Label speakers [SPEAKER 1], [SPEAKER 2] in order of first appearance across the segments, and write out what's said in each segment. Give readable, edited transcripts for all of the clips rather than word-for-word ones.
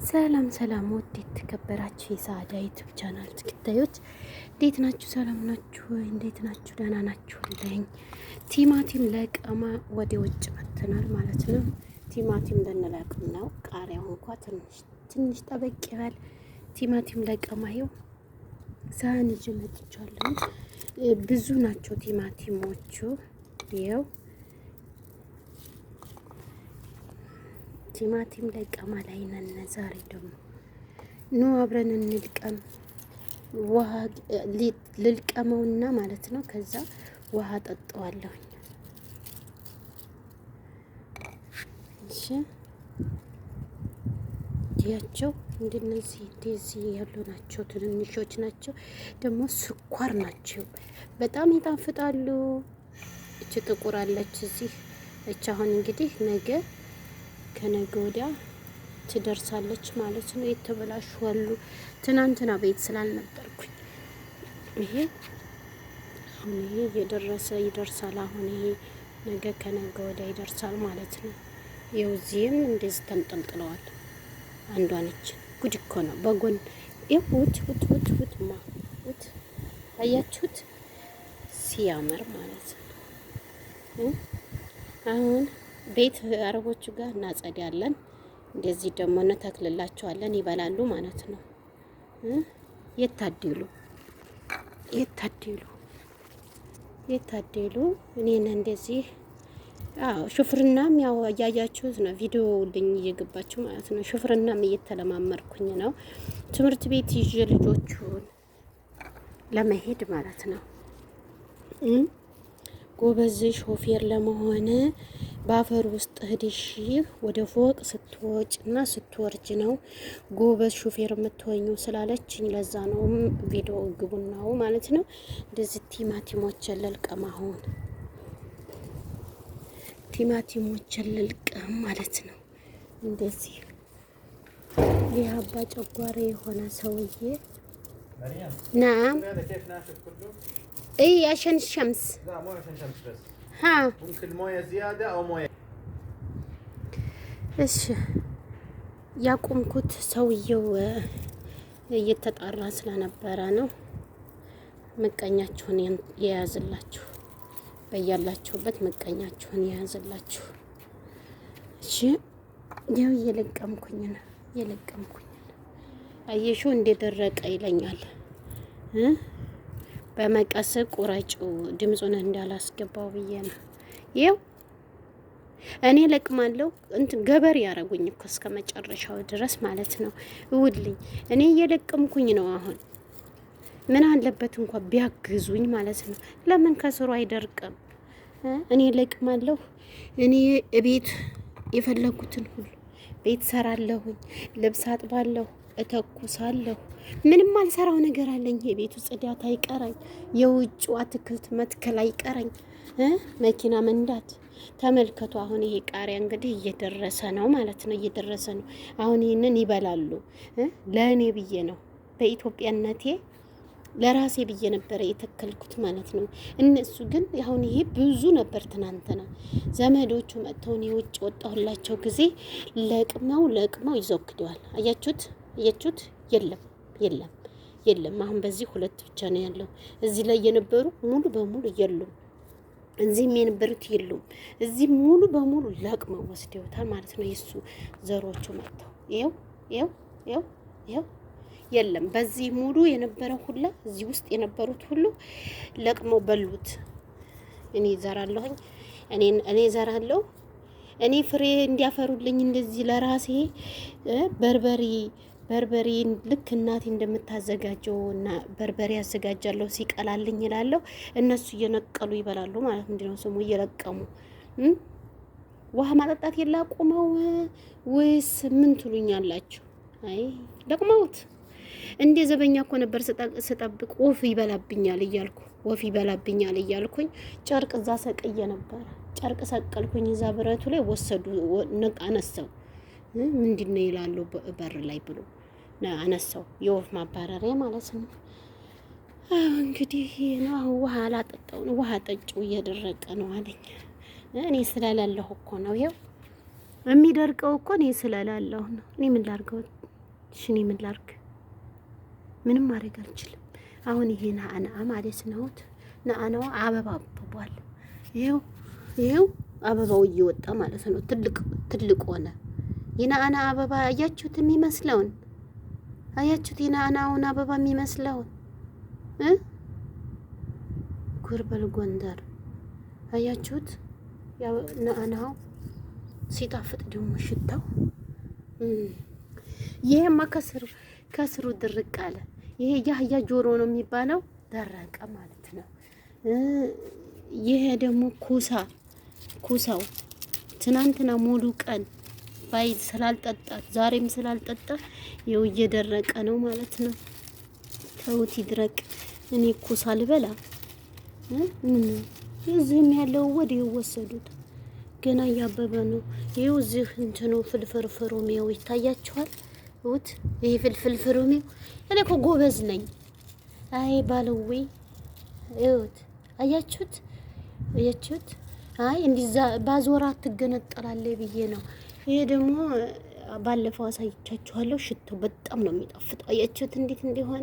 [SPEAKER 1] ሰላም ሰላም ውድ የተከበራችሁ የሳዳ ዩቲዩብ ቻናል ተከታዮች እንዴት ናችሁ? ሰላም ናችሁ ወይ? እንዴት ናችሁ? ደህና ናችሁ? ቲማቲም ለቀማ ወደ ውጭ መጥተናል ማለት ነው። ቲማቲም ልንለቅም ነው። ቃሪያው እንኳን ትንሽ ጠበቅ ይላል። ቲማቲም ለቀማ ይኸው ሳህን ይዤ መጥቻለሁ። ብዙ ናቸው ቲማቲሞቹ ይኸው ቲማቲም ለቀማ ላይ ነን። ዛሬ ደግሞ ኑ አብረን እንልቀም። ውሃ ልልቀመውና ማለት ነው። ከዛ ውሃ ጠጣዋለሁ። እሺ ያቸው እንደዚህ ያሉ ናቸው። ትንንሾች ናቸው ደግሞ ስኳር ናቸው። በጣም ይጣፍጣሉ። እቺ ጥቁር አለች እዚህ። እቺ አሁን እንግዲህ ነገ ከነገ ወዲያ ትደርሳለች ማለት ነው። የተበላሹ አሉ። ትናንትና ቤት ስላልነበርኩኝ ይሄ እየደረሰ ይደርሳል። አሁን ይሄ ነገ ከነገ ወዲያ ይደርሳል ማለት ነው። ይኸው እዚህም እንደዚህ ተንጠልጥለዋል። አንዷ ነች። ጉድ እኮ ነው። በጎን ይኸው ውት አያችሁት? ሲያምር ማለት ነው። አሁን ቤት አረቦቹ ጋር እናጸዳለን። እንደዚህ ደግሞ እንተክልላቸዋለን። ይበላሉ ማለት ነው። የታደሉ እኔን እንደዚህ ሹፍርናም ያው እያያችሁት ነው። ቪዲዮ ልኝ እየገባችሁ ማለት ነው። ሹፍርናም እየተለማመርኩኝ ነው። ትምህርት ቤት ይዤ ልጆቹን ለመሄድ ማለት ነው። ጎበዝ ሾፌር ለመሆን በአፈር ውስጥ ሄደሽ ወደ ፎቅ ስትወጭና ስትወርጅ ነው ጎበዝ ሾፌር የምትሆኚው ስላለችኝ ለዛ ነው ቪዲዮ ግቡናው ማለት ነው። እንደዚህ ቲማቲሞችን ልልቀም። አሁን ቲማቲሞችን ልልቀም ማለት ነው። እንደዚህ የአባ ጨጓራ የሆነ ሰውዬ ናም اي عشان الشمس.
[SPEAKER 2] لا مو عشان شمس بس.
[SPEAKER 1] ها
[SPEAKER 2] ممكن مويه زياده او مويه.
[SPEAKER 1] እሺ ያቆምኩት ሰውየው እየተጣራ ስለነበረ ነው። ምቀኛችሁን የያዝላችሁ፣ በያላችሁበት ምቀኛችሁን የያዝላችሁ። እሺ ያው እየለቀምኩኝ ነው። አየሹ እንደደረቀ ይለኛል። በመቀስ ቁረጩ ድምጹን እንዳላስገባው ብዬ ነው። ይኸው እኔ ለቅማለሁ። ገበሬ ያረጉኝ እኮ እስከ መጨረሻው ድረስ ማለት ነው። እውልኝ እኔ እየለቀምኩኝ ነው። አሁን ምን አለበት እንኳን ቢያግዙኝ ማለት ነው። ለምን ከስሩ አይደርቅም? እኔ ለቅማለሁ። እኔ ቤት የፈለጉትን ሁሉ ቤት ሰራለሁኝ፣ ልብስ አጥባለሁ፣ እተኩሳለሁ። ምንም አልሰራው ነገር አለኝ። የቤቱ ጽዳት አይቀረኝ፣ የውጭ አትክልት መትከል አይቀረኝ፣ መኪና መንዳት። ተመልከቱ። አሁን ይሄ ቃሪያ እንግዲህ እየደረሰ ነው ማለት ነው። እየደረሰ ነው። አሁን ይሄንን ይበላሉ። ለእኔ ብዬ ነው፣ በኢትዮጵያነቴ ለራሴ ብዬ ነበረ የተከልኩት ማለት ነው። እነሱ ግን አሁን ይሄ ብዙ ነበር። ትናንትና ዘመዶቹ መጥተው እኔ ውጭ ወጣሁላቸው ጊዜ ለቅመው ይዘክደዋል። አያችሁት? የለም። አሁን በዚህ ሁለት ብቻ ነው ያለው። እዚህ ላይ የነበሩ ሙሉ በሙሉ የሉም። እዚህም የነበሩት የሉም። እዚህ ሙሉ በሙሉ ለቅመው ወስደውታል ማለት ነው። የሱ ዘሮቹ መጥተው ይኸው የለም። በዚህ ሙሉ የነበረው ሁላ እዚህ ውስጥ የነበሩት ሁሉ ለቅመው በሉት። እኔ ዘራለሁ። እኔ ፍሬ እንዲያፈሩልኝ እንደዚህ ለራሴ በርበሬ ልክ እናቴ እንደምታዘጋጀው እና በርበሬ ያዘጋጃለሁ ሲቀላልኝ ይላለሁ። እነሱ እየነቀሉ ይበላሉ ማለት ነው። ስሙ እየለቀሙ ውሃ ማጠጣት የላቁመው ወይስ ምን ትሉኛላችሁ? አይ ለቅመውት እንደ ዘበኛ እኮ ነበር ስጠብቅ ወፍ ይበላብኛል እያልኩኝ ጨርቅ እዛ ሰቅዬ ነበር። ጨርቅ ሰቀልኩኝ እዛ ብረቱ ላይ ወሰዱ። አነሳው። ምንድነው ይላሉ በር ላይ ብሎ አነሳው። የወፍ ማባረሪያ ማለት ነው። እንግዲህ ነው ውሃ አላጠጣው ነው። ውሃ ጠጪው እየደረቀ ነው አለኝ። እኔ ስለላለሁ እኮ ነው። ይኸው የሚደርቀው እኮ እኔ ስለላለሁ ነው። እኔ ምን ላድርገው? ሽኔ ምን ላድርግ? ምንም ማድረግ አልችልም። አሁን ይሄ ናአና ማለት ነው። ናአናው አበባ አብቧል። ይሄው አበባው እየወጣ ማለት ነው። ትልቅ ሆነ። የናአና አበባ አያችሁት? የሚመስለውን አያችሁት? የናአናውን አበባ የሚመስለውን ጉርበል ጎንደር አያችሁት? ያው ናአናው ሲጣፍጥ ደግሞ ሽታው ይሄማ ከስሩ ድርቅ አለ። ይሄ ያህያ ጆሮ ነው የሚባለው፣ ደረቀ ማለት ነው። ይሄ ደግሞ ኩሳው ትናንትና ሙሉ ቀን ባይ ስላልጠጣ ዛሬም ስላልጠጣ ይኸው እየደረቀ ነው ማለት ነው። ተውት ይድረቅ። እኔ ኩሳ ልበላ እዚህም ያለው ወዲህ ወሰዱት። ገና እያበበ ነው። ይኸው እዚህ እንትኑ ፍልፍርፍሩ ነው ይታያችኋል። እውት ይሄ ፍልፍልፍሩ ነው። እኔ እኮ ጎበዝ ነኝ። አይ ባለዌ እውት አያችሁት? አይ እንዲዛ ባዞራ ትገነጠላለች ብዬ ነው። ይሄ ደግሞ ባለፈው አሳይቻችኋለሁ። ሽታው በጣም ነው የሚጣፍጠው። አያችሁት እንዴት እንደሆነ?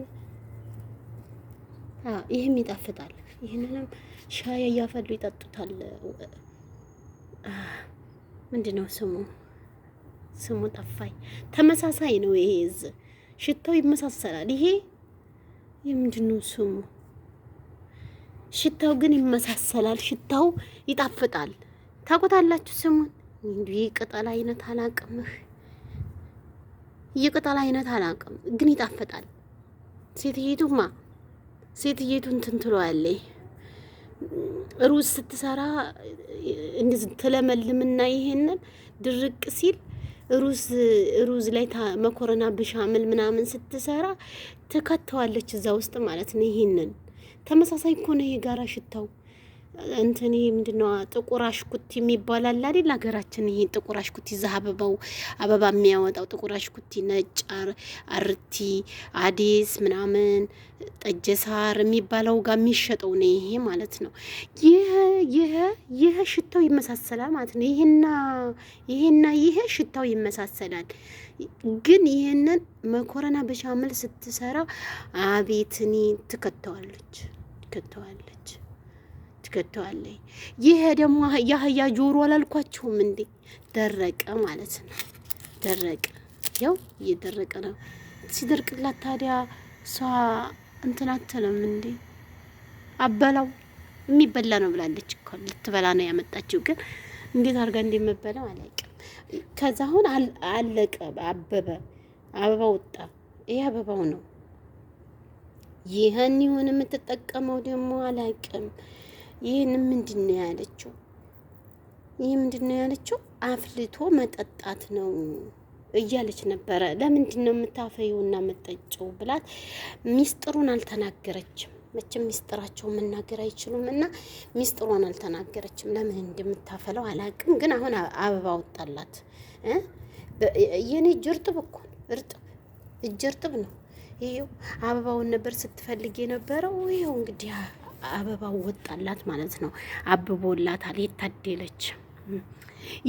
[SPEAKER 1] ይሄም ይጣፍጣል። ይሄንንም ሻይ እያፈሉ ይጠጡታል። ምንድነው ስሙ ጠፋኝ። ተመሳሳይ ነው። ይሄ ሽታው ይመሳሰላል። ይሄ የምንድነው ስሙ? ሽታው ግን ይመሳሰላል። ሽታው ይጣፍጣል። ታውቁታላችሁ ስሙን? እንዲህ ቅጠል አይነት አላቅምህ። የቅጠል አይነት አላቅም ግን ይጣፍጣል። ሴትየቱ እንትን ትለዋለች። ሩዝ ስትሰራ እንደዚህ ትለመልምና ይሄንን ድርቅ ሲል ሩዝ ላይ መኮረና ብሻምል ምናምን ስትሰራ ትከተዋለች እዛ ውስጥ ማለት ነው። ይሄንን ተመሳሳይ እኮ ነው። ይሄ ጋራ ሽታው እንትን ይሄ ምንድነው? ጥቁር አሽኩቲ የሚባል አለ አይደል? ሀገራችን ይሄ ጥቁር አሽኩቲ እዛ አበባ የሚያወጣው ጥቁር አሽኩቲ፣ ነጭ አርቲ፣ አዲስ ምናምን ጠጀሳር የሚባለው ጋር የሚሸጠው ነው ይሄ ማለት ነው። ይሄ ሽታው ይመሳሰላል ማለት ነው። ይሄና ይሄ ሽታው ይመሳሰላል። ግን ይሄንን መኮረና በሻምል ስትሰራ አቤትኒ ትከተዋለች። ይሄ ደግሞ ያህያ ጆሮ አላልኳችሁም እንዴ? ደረቀ ማለት ነው። ደረቀ ያው እየደረቀ ነው። ሲደርቅላት ታዲያ እሷ እንትን አትልም እንዴ? አበላው የሚበላ ነው ብላለች እኮ ልትበላ ነው ያመጣችው። ግን እንዴት አድርጋ እንደምበላው አላውቅም። ከዛ አሁን አለቀ። አበባ ወጣ። ይሄ አበባው ነው። ይሄን ይሁን የምትጠቀመው ደግሞ አላውቅም። ይሄን ምንድነው ያለችው? አፍልቶ መጠጣት ነው እያለች ነበረ። ለምንድን ነው የምታፈዩና የምትጠጪው ብላት ሚስጥሩን አልተናገረችም። መቼም ሚስጥራቸው መናገር አይችሉም እና ሚስጥሩን አልተናገረችም። ለምን እንደምታፈለው አላውቅም። ግን አሁን አበባ ወጣላት። የኔ እጅ እርጥብ እኮ እጅ እርጥብ ነው። ይሄው አበባውን ነበር ስትፈልግ የነበረው። ይሄው እንግዲህ አበባው ወጣላት ማለት ነው። አብቦላታል። የታደለች።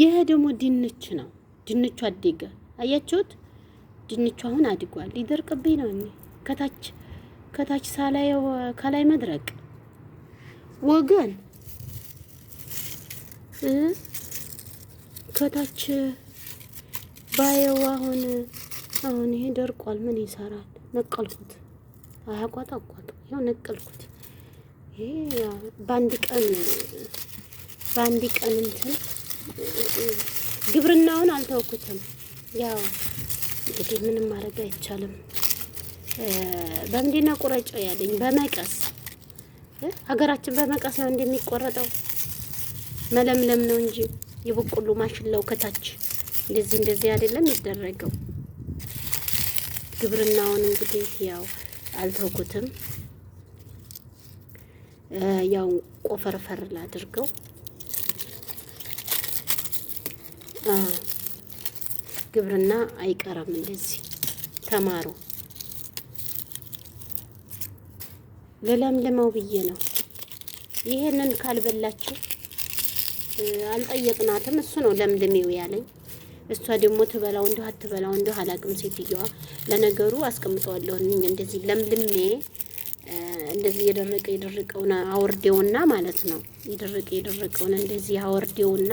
[SPEAKER 1] ይሄ ደግሞ ድንች ነው። ድንቹ አደገ። አያችሁት? ድንቹ አሁን አድጓል። ሊደርቅብኝ ነው እኔ ከታች ሳላየው ከላይ መድረቅ ወገን ከታች ባየው አሁን ይሄ ደርቋል። ምን ይሰራል? ነቀልኩት። አያቋጣቋጥ ይኸው ነቀልኩት። ይሄ በአንድ ቀን እንትን ግብርናውን አልተውኩትም። ያው እንግዲህ ምንም ማድረግ አይቻልም። በምንድነው ቁረጨው ያለኝ? በመቀስ ሀገራችን በመቀስ ነው እንደሚቆረጠው። መለምለም ነው እንጂ የበቆሎ ማሽላው ከታች እንደዚህ አይደለም ይደረገው። ግብርናውን እንግዲህ ያው አልተውኩትም። ያው ቆፈርፈር ላድርገው። ግብርና አይቀርም። እንደዚህ ተማሩ። ለለምልመው ብዬ ነው። ይሄንን ካልበላችሁ አልጠየቅናትም። እሱ ነው ለምልሜው ያለኝ። እሷ ደግሞ ትበላው እንደው አትበላው እንደው አላቅም። ሴትዮዋ ለነገሩ አስቀምጠዋለሁ እንደዚህ ለምልሜ እንደዚህ የደረቀውን አወርዴውና ማለት ነው። የደረቀውን እንደዚህ አወርዴውና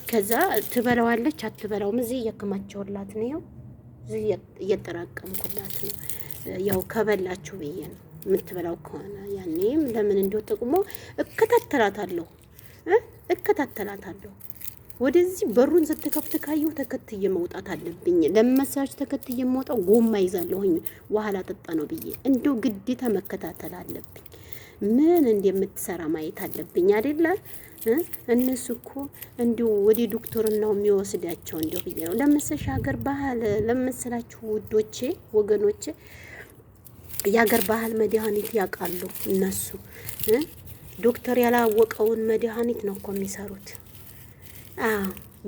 [SPEAKER 1] ከዛ ትበላዋለች አትበላውም። እዚህ እያከማቸውላት ነው። እዚህ እየጠራቀምኩላት ነው። ያው ከበላችሁ ብዬ ነው። የምትበላው ከሆነ ያኔም ለምን እንደው ጥቅሞ እከታተላታለሁ። ወደዚህ በሩን ስትከፍት ካየሁ ተከትዬ መውጣት አለብኝ። ለመሳች ተከትዬ መውጣው ጎማ ይዛለሁኝ ውሃ ላጠጣ ነው ብዬ እንደው ግዴታ መከታተል አለብኝ። ምን እንደምትሰራ ማየት አለብኝ አይደለ? እነሱ እኮ እንዲሁ ወደ ዶክተርናው የሚወስዳቸው እንደው ብዬ ነው። ለመሰሽ ሀገር ባህል ለመሰላችሁ ውዶቼ ወገኖቼ የሀገር ባህል መድኃኒት ያውቃሉ እነሱ። ዶክተር ያላወቀውን መድኃኒት ነው እኮ የሚሰሩት።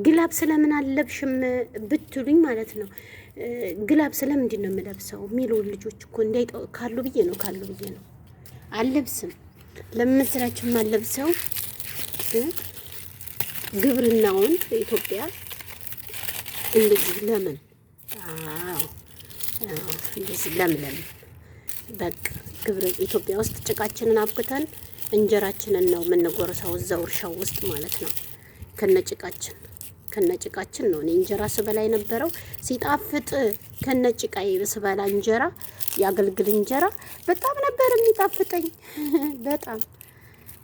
[SPEAKER 1] ግላብ ስለምን አለብሽም ብትሉኝ ማለት ነው። ግላብ ስለምንድን ነው የምለብሰው የሚሉ ልጆች እኮ እንዳይጠው ካሉ ብዬ ነው አለብስም። ለምስራችሁም አለብሰው ግብርናውን ኢትዮጵያ እንደዚህ ለምን እንደዚህ ለምለም በቃ ኢትዮጵያ ውስጥ ጭቃችንን አብክተን እንጀራችንን ነው የምንጎርሰው እዛው እርሻው ውስጥ ማለት ነው። ከነጭቃችን ነው እኔ እንጀራ ስበላ የነበረው ሲጣፍጥ። ከነጭቃዬ ስበላ እንጀራ ያገልግል እንጀራ በጣም ነበር የሚጣፍጠኝ።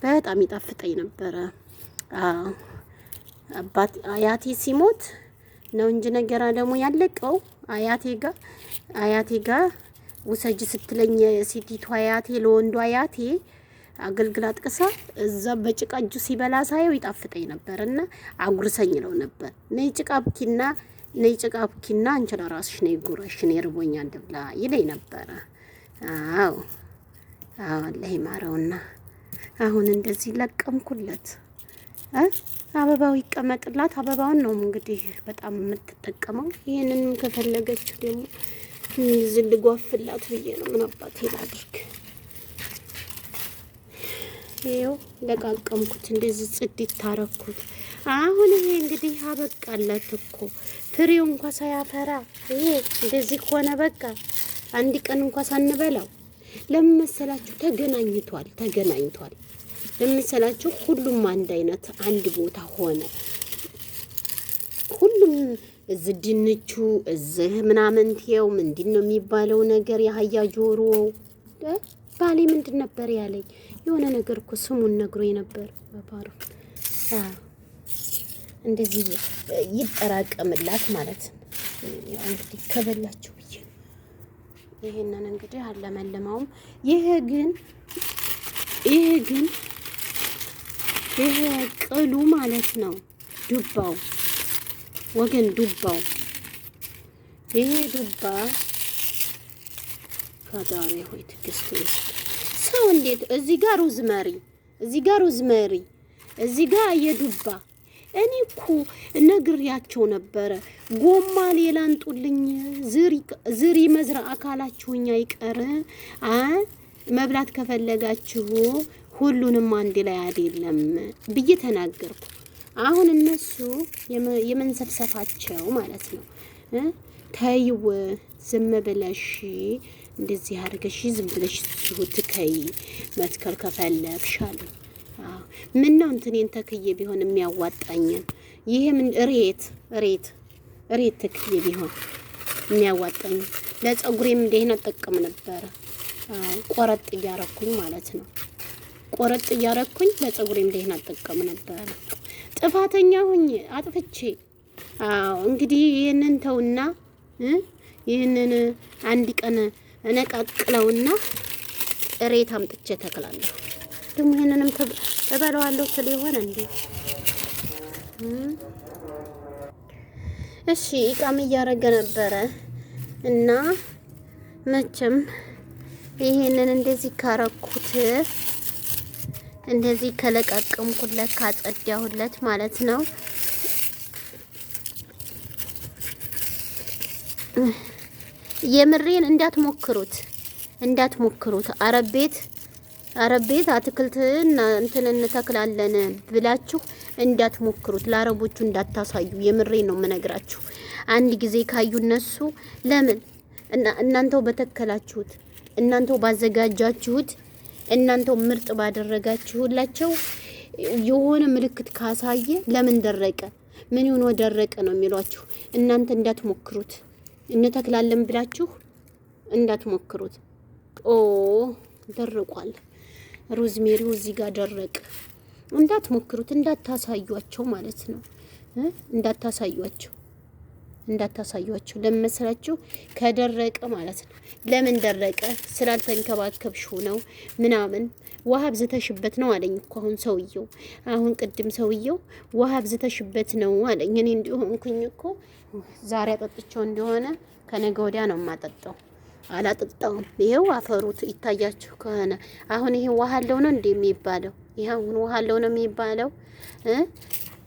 [SPEAKER 1] በጣም ይጣፍጠኝ ነበረ። አያቴ ሲሞት ነው እንጂ ነገራ ደግሞ ያለቀው አያቴ ጋር ውሰጅ ስትለኝ ሴቲቱ አያቴ ለወንዱ አያቴ አገልግላ ጥቅሳ እዛ በጭቃ እጁ ሲበላ ሳየው ይጣፍጠኝ ነበርና አጉርሰኝ ነው ነበር። ነይ ጭቃ ብኪና አንቺ ለራስሽ ነይ ጉረሽ ነይ ርቦኛል ብላ ይለኝ ነበረ። አዎ አላህ ይማረውና አሁን እንደዚህ ለቀምኩለት። አበባው ይቀመጥላት። አበባውን ነው እንግዲህ በጣም የምትጠቀመው። ይሄንንም ከፈለገችው ደግሞ ዝልጓፍላት ብዬ ነው። ምን አባቴ ላድርግ? ይሄው ለቃቀምኩት፣ እንደዚህ ጽድት ታረኩት። አሁን ይሄ እንግዲህ አበቃለት እኮ ፍሬው እንኳን ሳያፈራ ይሄ እንደዚህ ከሆነ በቃ አንድ ቀን እንኳን ሳንበላው ለምን መሰላችሁ? ተገናኝቷል። ለምን መሰላችሁ? ሁሉም አንድ አይነት አንድ ቦታ ሆነ። ሁሉም እዚህ ድንቹ እዚህ ምናምን ትየው ምንድን ነው የሚባለው ነገር የአህያ ጆሮ ባሌ ምንድን ነበር ያለኝ? የሆነ ነገር እኮ ስሙን ነግሮኝ ነበር። በባሩ እንደዚህ ይጠራቀምላት ማለት ነው። እንግዲህ ከበላችሁ ብዬ ይሄንን እንግዲህ አለመለማውም። ይሄ ቅሉ ማለት ነው። ዱባው ወገን ዱባው ይሄ ዱባ ፈጣሪ ሆይ ትዕግስት ሰው እንዴት እዚህ ጋር ሩዝመሪ እዚህ ጋር የዱባ እኔ እኮ ነግሬያቸው ነበረ። ጎማ ሌላ አንጡልኝ ዝሪ መዝራ አካላችሁኛ ይቀር መብላት ከፈለጋችሁ ሁሉንም አንድ ላይ አይደለም ብዬ ተናገርኩ። አሁን እነሱ የመንሰፍሰፋቸው ማለት ነው። ተይው ዝም ብለሽ እንደዚህ አድርገሽ ዝም ብለሽ ትከይ መትከል ከፈለግሽ አሉ። ምን ነው እንትኔን ተክዬ ቢሆን የሚያዋጣኝን ይሄ ምን ሬት ተክዬ ቢሆን የሚያዋጣኝ ለጸጉሬም እንደሄነ ጠቀም ነበረ። ቆረጥ እያረኩኝ ማለት ነው። ቆረጥ እያረኩኝ ለጸጉሬም እንደሄነ ጠቀም ነበረ። ጥፋተኛ ሆኜ አጥፍቼ እንግዲህ ይሄንን ተውና ይሄንን አንድ ቀን እነቃቅለውና ሬት አምጥቼ ተክላለሁ። ደግሞ ይሄንንም እበላዋለሁ ስለ ይሆን እንዴ? እሺ ኢቃም እያረገ ነበረ እና መቼም ይሄንን እንደዚህ ካረኩት እንደዚህ ከለቃቀምኩለት ካጸዳሁለት ማለት ነው። የምሬን እንዳትሞክሩት። አረብ ቤት አትክልትና እንትን እንተክላለን ብላችሁ እንዳትሞክሩት፣ ለአረቦቹ እንዳታሳዩ። የምሬ ነው የምነግራችሁ። አንድ ጊዜ ካዩ እነሱ ለምን እናንተው በተከላችሁት፣ እናንተው ባዘጋጃችሁት፣ እናንተው ምርጥ ባደረጋችሁላቸው የሆነ ምልክት ካሳየ ለምን ደረቀ፣ ምን ሆኖ ደረቀ ነው የሚሏችሁ። እናንተ እንዳትሞክሩት፣ እንተክላለን ብላችሁ እንዳትሞክሩት። ኦ ደርቋል፣ ሮዝሜሪው እዚህ ጋር ደረቀ። እንዳትሞክሩት፣ እንዳታሳዩአቸው ማለት ነው። እንዳታሳዩአቸው ለመሰላችሁ ከደረቀ ማለት ነው። ለምን ደረቀ? ስላልተንከባከብሽው ነው ምናምን። ውሃ አብዝተሽበት ነው አለኝ እኮ አሁን ሰውየው። አሁን ቅድም ሰውየው ውሃ አብዝተሽበት ነው አለኝ። እኔ እንዲሆንኩኝ እኮ ዛሬ አጠጥቸው እንደሆነ ከነገ ወዲያ ነው የማጠጣው። አላጠጣውም። ይሄው አፈሩት ይታያችሁ ከሆነ አሁን ይሄ ውሃ አለው ነው እንዴ የሚባለው? ይሄ አሁን ውሃ አለው ነው የሚባለው?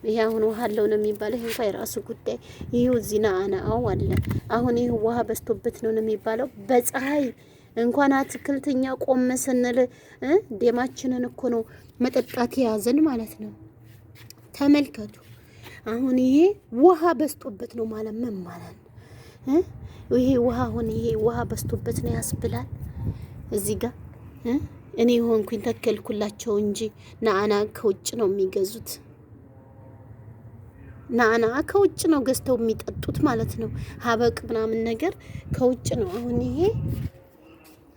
[SPEAKER 1] ይሄ አሁን ውሃ አለው ነው የሚባለው? ይሄ እንኳን የራሱ ጉዳይ። ይሄው እዚህ ናአናው አለ። አሁን ይሄ ውሃ በስቶበት ነው የሚባለው? በፀሐይ እንኳን አትክልተኛ ቆም ስንል ደማችንን እኮ ነው መጠጣት የያዘን ማለት ነው። ተመልከቱ። አሁን ይሄ ውሃ በስቶበት ነው ማለት ምን ማለት ነው? ይሄ ውሃ አሁን ይሄ ውሃ በስቶበት ነው ያስብላል። እዚህ ጋር እኔ ሆንኩኝ ተከልኩላቸው እንጂ ናአና ከውጭ ነው የሚገዙት። ናአና ከውጭ ነው ገዝተው የሚጠጡት ማለት ነው። ሀበቅ ምናምን ነገር ከውጭ ነው።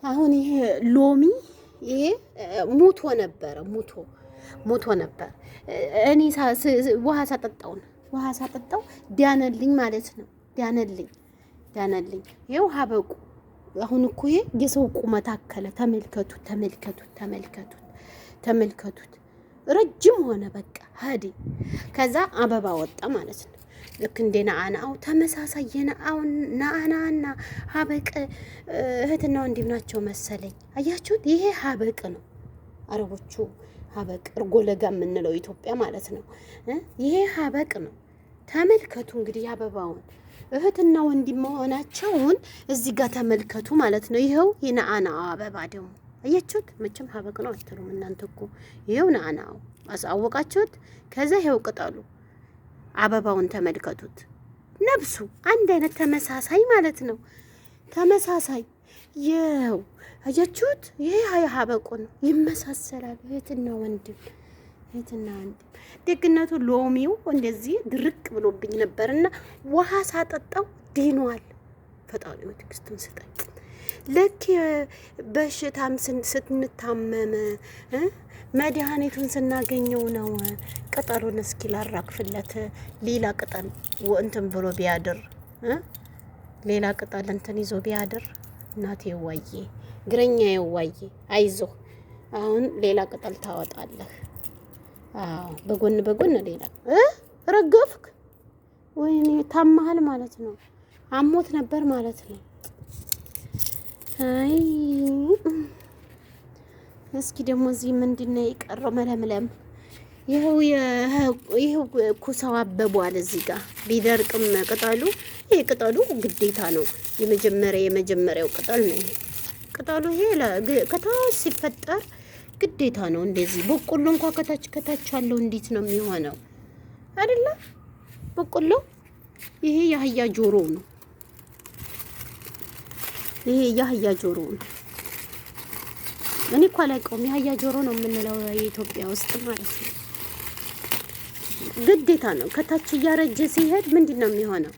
[SPEAKER 1] አሁን ይሄ ሎሚ ይሄ ሞቶ ነበር። እኔ ውሃ ሳጠጣው ዳነልኝ ማለት ነው። ዳነልኝ። ይሄው ሀበቁ አሁን እኮ ይሄ የሰው ቁመት አከለ። ተመልከቱት። ረጅም ሆነ በቃ ሀዲ። ከዛ አበባ ወጣ ማለት ነው። ልክ እንደ ናአናው ተመሳሳይ ናአናና ሀበቅ እህትና ወንድም ናቸው መሰለኝ። አያችሁት? ይሄ ሀበቅ ነው። አረቦቹ ሀበቅ እርጎ ለጋ የምንለው ኢትዮጵያ ማለት ነው። ይሄ ሀበቅ ነው። ተመልከቱ እንግዲህ አበባውን እህትና ወንድም መሆናቸውን እዚህ ጋር ተመልከቱ ማለት ነው። ይኸው የናአና አበባ ደግሞ አያችሁት? መቼም ሀበቅ ነው አትሉም እናንተ እኮ። ይኸው ናአናው አሳወቃችሁት። ከዛ ይኸው ቅጠሉ አበባውን ተመልከቱት። ነብሱ አንድ አይነት ተመሳሳይ ማለት ነው። ተመሳሳይ ይኸው አያችሁት? ይሄ ሀበቁ ነው። ይመሳሰላል። እህትና ወንድም ደግነቱ ሎሚው እንደዚህ ድርቅ ብሎብኝ ነበርና ውሃ ሳጠጣው ድኗል። ፈጣሪው ትዕግስቱን ስጠኝ። ልክ በሽታም ስንታመም መድኃኒቱን ስናገኘው ነው። ቅጠሉን እስኪ ላራግፍለት ሌላ ቅጠል እንትን ብሎ ቢያድር ሌላ ቅጠል እንትን ይዞ ቢያድር እናቴ ዋዬ ግረኛ ዋዬ አይዞ አሁን ሌላ ቅጠል ታወጣለህ። በጎን ሌላ ረገፍክ። ወይኔ ታማሃል ማለት ነው። አሞት ነበር ማለት ነው። አይ እስኪ ደግሞ እዚህ ምንድነው የቀረው? መለምለም ይኸው ኩሳው አበቧል። እዚህ ጋር ቢደርቅም ቅጠሉ ይሄ ቅጠሉ ግዴታ ነው። የመጀመሪያው ቅጠል ነው። ቅጠሉ ይሄ ከታች ሲፈጠር ግዴታ ነው። እንደዚህ በቆሎ እንኳን ከታች አለው። እንዴት ነው የሚሆነው? አይደለ? በቆሎ ይሄ የአህያ ጆሮ ነው። እኔ እኮ አላውቀውም። የአህያ ጆሮ ነው የምንለው የኢትዮጵያ ውስጥ ማለት ነው። ግዴታ ነው። ከታች እያረጀ ሲሄድ ምንድን ነው የሚሆነው?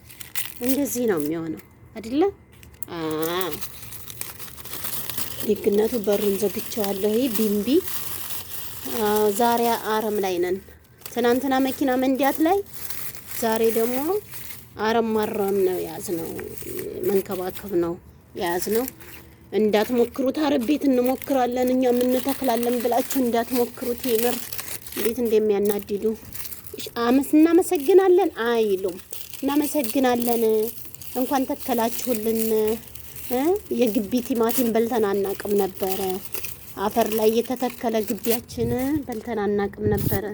[SPEAKER 1] እንደዚህ ነው የሚሆነው አይደለ? ደግነቱ በሩን ዘግቼዋለሁ። ይሄ ቢምቢ ዛሬ አረም ላይ ነን። ትናንትና መኪና መንዳት ላይ፣ ዛሬ ደግሞ አረም ማረም ነው የያዝነው። መንከባከብ ነው የያዝነው። እንዳትሞክሩት። አረብ ቤት እንሞክራለን እኛ እንተክላለን ብላችሁ እንዳትሞክሩት። የምር እንዴት እንደሚያናድዱ። እናመሰግናለን አይሉም። እናመሰግናለን እንኳን ተከላችሁልን። የግቢ ቲማቲም በልተን አናቅም ነበረ። አፈር ላይ የተተከለ ግቢያችን በልተን አናቅም ነበረ።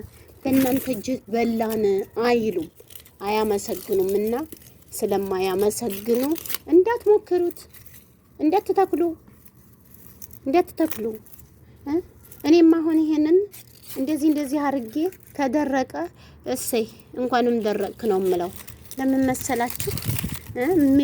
[SPEAKER 1] በእናንተ እጅ በላን አይሉም፣ አያመሰግኑም። እና ስለማያመሰግኑ እንዳትሞክሩት፣ እንዳትተክሉ። እኔም አሁን ይሄንን እንደዚህ አርጌ ከደረቀ እሰይ እንኳንም ደረቅክ ነው የምለው። ለምን መሰላችሁ?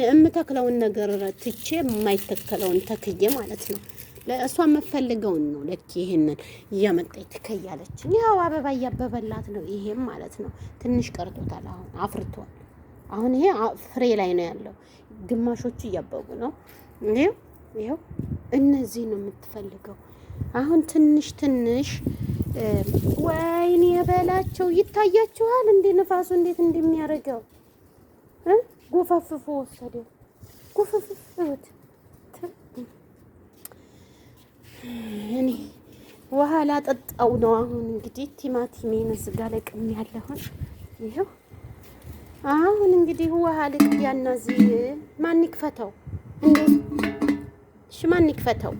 [SPEAKER 1] የምተክለውን ነገር ትቼ የማይተከለውን ተክዬ ማለት ነው። ለእሷ የምፈልገውን ነው ለኪ ይሄንን እያመጣች ትከያለች። ያው አበባ እያበበላት ነው። ይሄም ማለት ነው ትንሽ ቀርቶታል። አሁን አፍርቷል። አሁን ይሄ ፍሬ ላይ ነው ያለው። ግማሾቹ እያበቡ ነው። ይኸው እነዚህ ነው የምትፈልገው። አሁን ትንሽ ወይኔ የበላቸው ይታያችኋል እንዴ ንፋሱ እንዴት እንደሚያደርገው ጎፋፍፎ ወሰደው። ጎፋፍፎት እኔ ውሃ ላጠጣው ነው። አሁን እንግዲህ ቲማቲሜን እዚህ ጋር ለቅም ያለሁን ይኸው። አሁን እንግዲህ ውሃ ልቅያና እዚህ ማን ይክፈተው እንዴ? እሺ ማን ይክፈተው?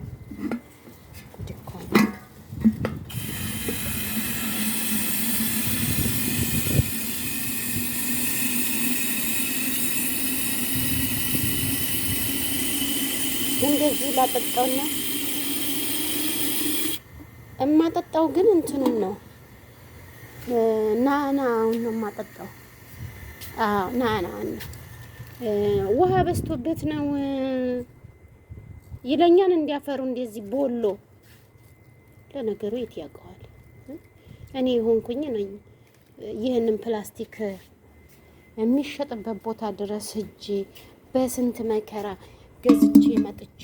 [SPEAKER 1] እንደዚህ ላጠጣውና እማጠጣው ግን እንትኑን ነው ናናውን ነው የማጠጣው። አዎ ናና ውሃ በዝቶበት ነው ይለኛል። እንዲያፈሩ እንደዚህ ቦሎ ለነገሩ የት ያውቀዋል? እኔ ሆንኩኝ ነኝ ይህንን ፕላስቲክ የሚሸጥበት ቦታ ድረስ ሂጄ በስንት መከራ ገዝቼ መጥቼ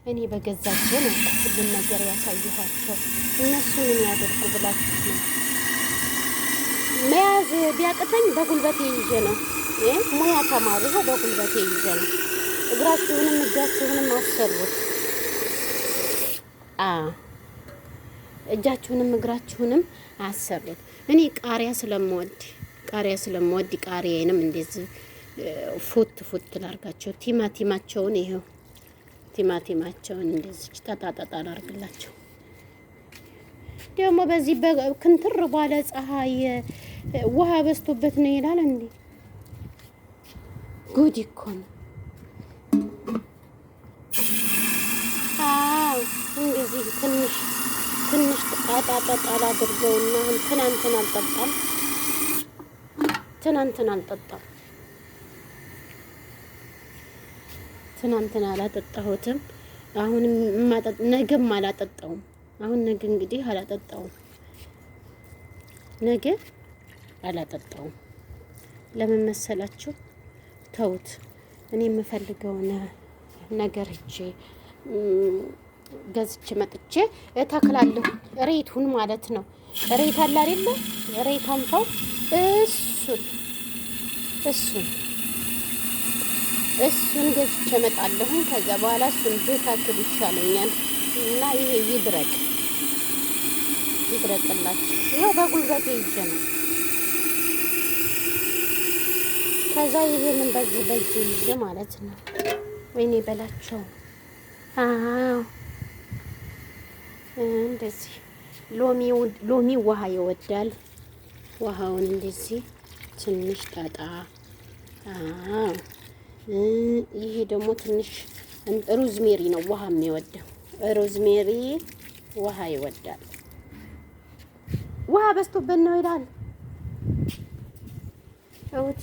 [SPEAKER 1] እኔ በገዛቼ ነው ሁሉን ነገር ያሳየኋቸው። እነሱ ምን ያደርጉ ብላችሁ ነው? መያዝ ቢያቅተኝ በጉልበቴ ይዤ ነው። ሙያ ተማሩ፣ በጉልበቴ ይዤ ነው። እግራችሁንም እጃችሁንም አሰሩት። እጃችሁንም እግራችሁንም አሰሩት። እኔ ቃሪያ ስለምወድ ቃሪያዬንም እንደዚህ ፉት ላርጋቸው። ቲማቲማቸውን ይሄው ቲማቲማቸውን እንደዚህ ተጣጣጣ ላርግላቸው። ደግሞ በዚህ በክንትር ባለ ፀሐይ ውሃ በዝቶበት ነው ይላል እንዴ? ጉድ እኮ ነው። እንደዚህ ትንሽ ጣጣጣ ላድርገውና ትናንትና አላጠጣሁትም። አሁንም ነገም አላጠጣውም። አሁን ነገ እንግዲህ አላጠጣውም። ለምን መሰላችሁ? ተውት። እኔ የምፈልገውን ነገር ሂጄ ገዝቼ መጥቼ እተክላለሁ። ሬቱን ማለት ነው። ሬት አለ አይደለ? ሬት አንፋው እሱን ገዝቼ እመጣለሁ። ከዛ በኋላ እሱን ብተክል ይሻለኛል እና ይሄ ይድረቅላችሁ። ይኸው በጉልበቴ ይዤ ነው። ከዛ ይሄንን በዚህ ይዤ ማለት ነው። ወይኔ በላቸው። እንደዚህ ሎሚ ውሃ ይወዳል። ውሃውን እንደዚህ ትንሽ ጣጣ። ይሄ ደግሞ ትንሽ ሮዝሜሪ ነው ውሃ የሚወደው። ሮዝሜሪ ውሃ ይወዳል። ውሃ በዝቶበት ነው ይላል። እውት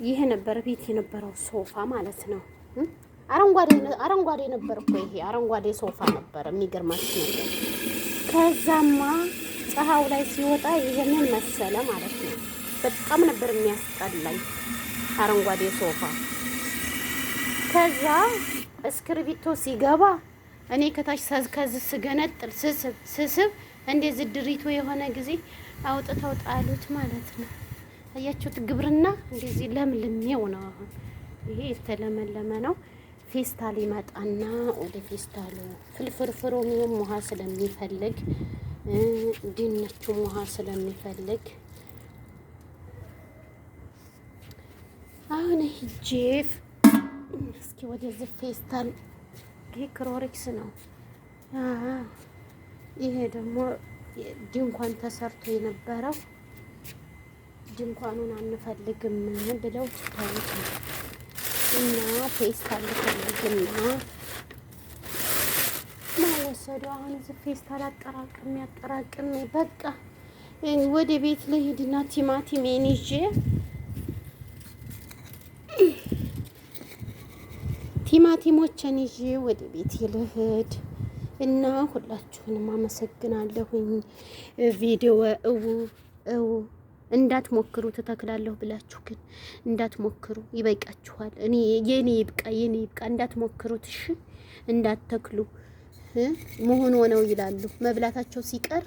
[SPEAKER 1] ይሄ ነበር ቤት የነበረው ሶፋ ማለት ነው። አረንጓዴ ነበር እኮ ይሄ አረንጓዴ ሶፋ ነበር። የሚገርማችሁ ነገር ከዛማ ፀሐዩ ላይ ሲወጣ ይሄንን መሰለ ማለት ነው። በጣም ነበር የሚያስጠላኝ አረንጓዴ ሶፋ። ከዛ እስክርቢቶ ሲገባ እኔ ከታች ከዚህ ስገነጥል ስስብ እንደዚህ ድሪቶ የሆነ ጊዜ አውጥተው ጣሉት ማለት ነው። አያችሁት? ግብርና እንደዚህ ለምልሜው ነው። አሁን ይሄ የተለመለመ ነው። ፌስታል ይመጣና ወደ ፌስታሉ ፍልፍርፍሮሚውም ውሃ ስለሚፈልግ ድንቹም ውሃ ስለሚፈልግ አሁን ሂጄፍ እስኪ ወደዚህ ፌስታል ይሄ ክሮሪክስ ነው። ይሄ ደግሞ ድንኳን ተሰርቶ የነበረው ድንኳኑን አንፈልግም ብለው ትተውት እና ፌስታል ፈልግና ወሰዱ። አሁን እዚህ ፌስታል አጠራቅሜ በቃ ወደ ቤት ልሂድና ቲማቲሜን ይዤ ቲማቲሞችን ይዤ ወደ ቤት ልሂድ እና ሁላችሁንም አመሰግናለሁኝ። ቪዲዮ እው እንዳትሞክሩ ተተክላለሁ ብላችሁ ግን እንዳትሞክሩ፣ ይበቃችኋል። የኔ ይብቃ እንዳትሞክሩት፣ እሺ እንዳትተክሉ። መሆኑ ነው ይላሉ። መብላታቸው ሲቀር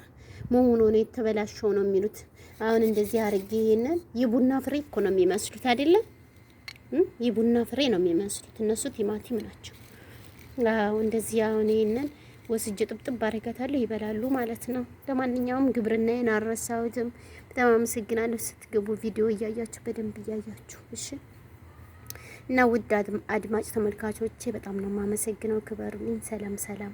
[SPEAKER 1] መሆኑ ነው የተበላሸው ነው የሚሉት። አሁን እንደዚህ አርጌ ይሄንን የቡና ፍሬ እኮ ነው የሚመስሉት አይደለም? የቡና ፍሬ ነው የሚመስሉት እነሱ ቲማቲም ናቸው። አዎ እንደዚህ አሁን ይሄንን ወስጄ ጥብጥብ አረጋታለሁ፣ ይበላሉ ማለት ነው። ለማንኛውም ግብርናዬን አልረሳሁትም። በጣም አመሰግናለሁ። ስትገቡ ቪዲዮ እያያችሁ በደንብ እያያችሁ እሺ። እና ውድ አድማጭ ተመልካቾቼ በጣም ነው የማመሰግነው። ክበሩልኝ። ሰላም ሰላም።